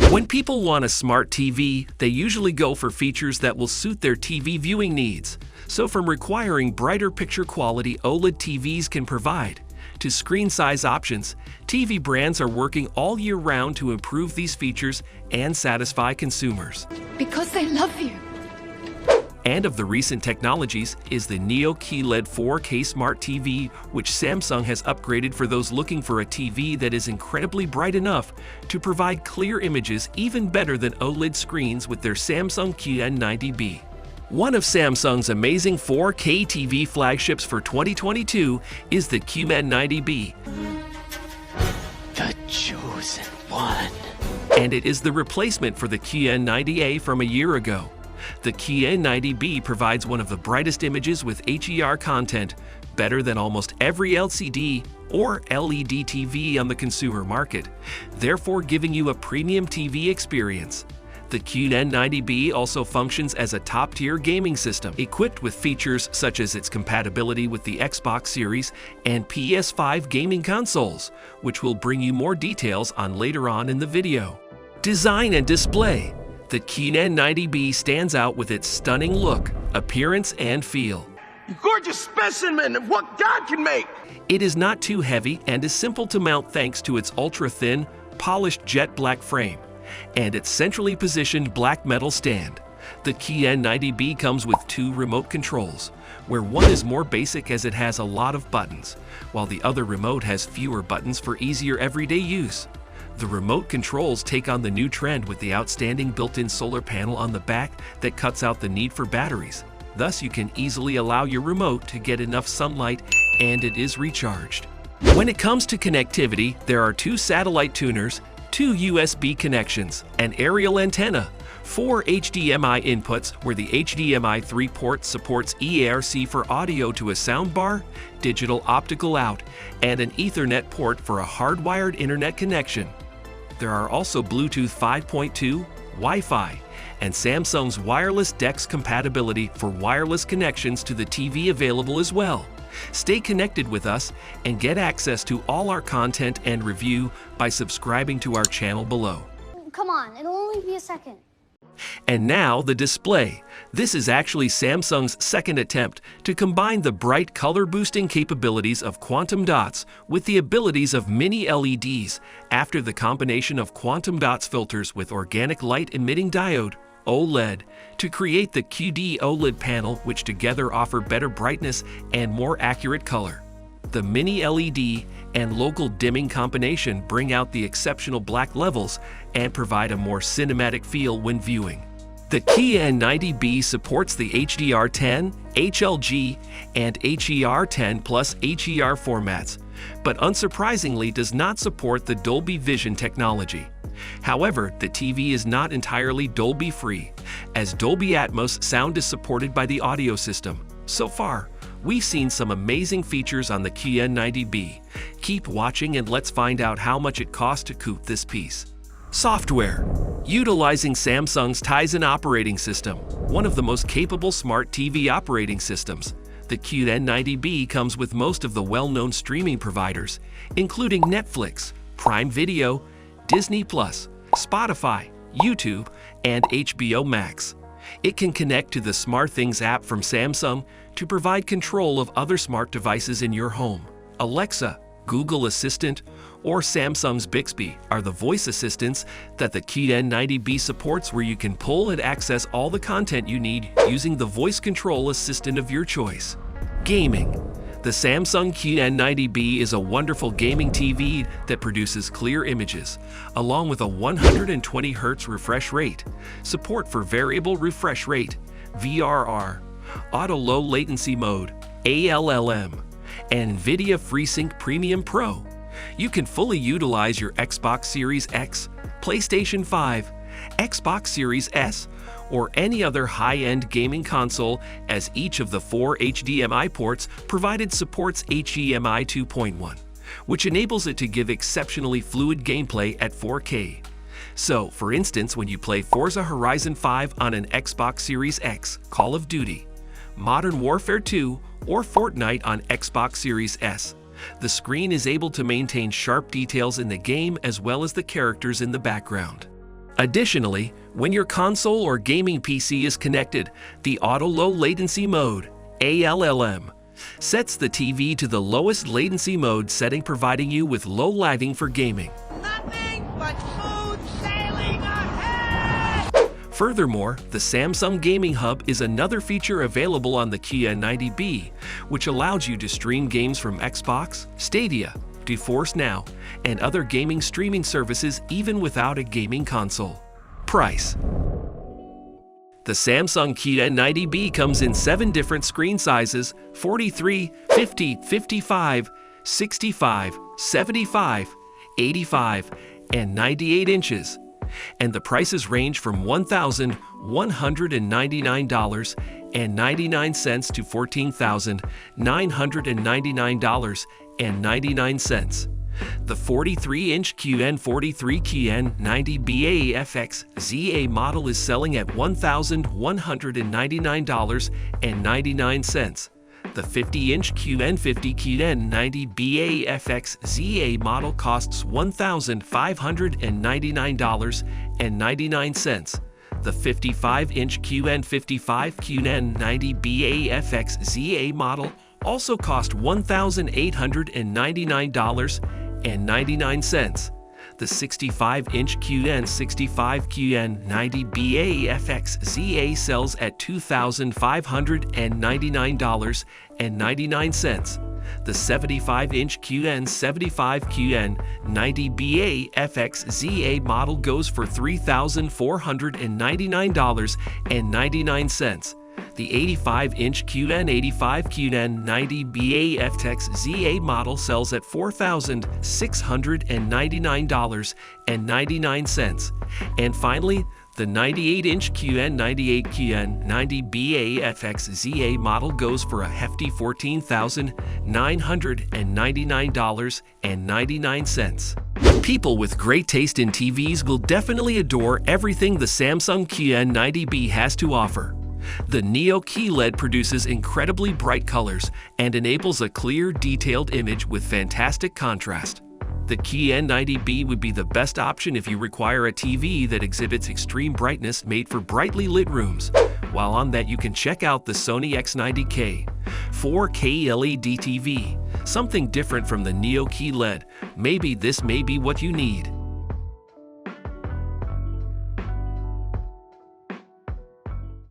When people want a smart TV, they usually go for features that will suit their TV viewing needs. So from requiring brighter picture quality OLED TVs can provide, to screen size options, TV brands are working all year round to improve these features and satisfy consumers. Because they love you. And of the recent technologies is the Neo QLED 4K Smart TV, which Samsung has upgraded for those looking for a TV that is incredibly bright enough to provide clear images even better than OLED screens with their Samsung QN90B. One of Samsung's amazing 4K TV flagships for 2022 is the QN90B. The chosen one. And it is the replacement for the QN90A from a year ago. The QN90B provides one of the brightest images with HDR content, better than almost every LCD or LED TV on the consumer market, therefore giving you a premium TV experience. The QN90B also functions as a top-tier gaming system, equipped with features such as its compatibility with the Xbox Series and PS5 gaming consoles, which will bring you more details on later on in the video. Design and display. The QN90B stands out with its stunning look, appearance, and feel. A gorgeous specimen of what God can make! It is not too heavy and is simple to mount thanks to its ultra-thin, polished jet black frame and its centrally positioned black metal stand. The QN90B comes with two remote controls, where one is more basic as it has a lot of buttons, while the other remote has fewer buttons for easier everyday use. The remote controls take on the new trend with the outstanding built-in solar panel on the back that cuts out the need for batteries. Thus, you can easily allow your remote to get enough sunlight and it is recharged. When it comes to connectivity, there are two satellite tuners, two USB connections, an aerial antenna, 4 HDMI inputs where the HDMI 3 port supports EARC for audio to a soundbar, digital optical out, and an Ethernet port for a hardwired internet connection. There are also Bluetooth 5.2, Wi-Fi, and Samsung's wireless DeX compatibility for wireless connections to the TV available as well. Stay connected with us and get access to all our content and review by subscribing to our channel below. Come on, it'll only be a second. And now the display. This is actually Samsung's second attempt to combine the bright color boosting capabilities of quantum dots with the abilities of mini LEDs after the combination of quantum dots filters with organic light emitting diode, OLED, to create the QD OLED panel, which together offer better brightness and more accurate color. The mini LED and local dimming combination bring out the exceptional black levels and provide a more cinematic feel when viewing. The QN90B supports the HDR10, HLG, and HER10 plus HER formats, but unsurprisingly does not support the Dolby Vision technology. However, the TV is not entirely Dolby free, as Dolby Atmos sound is supported by the audio system. So far, we've seen some amazing features on the QN90B. Keep watching and let's find out how much it costs to coupe this piece. Software. Utilizing Samsung's Tizen operating system, one of the most capable smart TV operating systems, the QN90B comes with most of the well-known streaming providers, including Netflix, Prime Video, Disney+, Spotify, YouTube, and HBO Max. It can connect to the SmartThings app from Samsung to provide control of other smart devices in your home. Alexa, Google Assistant, or Samsung's Bixby are the voice assistants that the QN90B supports, where you can pull and access all the content you need using the voice control assistant of your choice. Gaming. The Samsung QN90B is a wonderful gaming TV that produces clear images, along with a 120 Hz refresh rate, support for variable refresh rate, VRR, auto low latency mode, ALLM, and NVIDIA FreeSync Premium Pro. You can fully utilize your Xbox Series X, PlayStation 5, Xbox Series S, or any other high-end gaming console, as each of the 4 HDMI ports provided supports HDMI 2.1, which enables it to give exceptionally fluid gameplay at 4K. So, for instance, when you play Forza Horizon 5 on an Xbox Series X, Call of Duty, Modern Warfare 2, or Fortnite on Xbox Series S, the screen is able to maintain sharp details in the game as well as the characters in the background. Additionally, when your console or gaming PC is connected, the Auto Low Latency Mode, ALLM, sets the TV to the lowest latency mode setting, providing you with low lagging for gaming. Nothing but smooth sailing ahead! Furthermore, the Samsung Gaming Hub is another feature available on the QN90B, which allows you to stream games from Xbox, Stadia, GeForce Now, and other gaming streaming services even without a gaming console. Price. The Samsung QN90B comes in 7 different screen sizes: 43, 50, 55, 65, 75, 85, and 98 inches. And the prices range from $1,199.99 to $14,999.99. The 43-inch QN43 QN90B FX ZA model is selling at $1,199.99. The 50-inch QN50 QN90B FX ZA model costs $1,599.99. The 55-inch QN55 QN90B FX ZA model also cost $1,899.99. The 65-inch QN65 QN90B FX ZA sells at $2,599.99. The 75-inch QN75 QN90B FX ZA model goes for $3,499.99. The 85-inch QN85 QN90B FX ZA model sells at $4,699.99. And finally, the 98-inch QN98 QN90B FX ZA model goes for a hefty $14,999.99. People with great taste in TVs will definitely adore everything the Samsung QN90B has to offer. The Neo QLED produces incredibly bright colors and enables a clear, detailed image with fantastic contrast. The QN90B would be the best option if you require a TV that exhibits extreme brightness, made for brightly lit rooms. While on that, you can check out the Sony X90K 4K LED TV, something different from the Neo QLED. Maybe this may be what you need.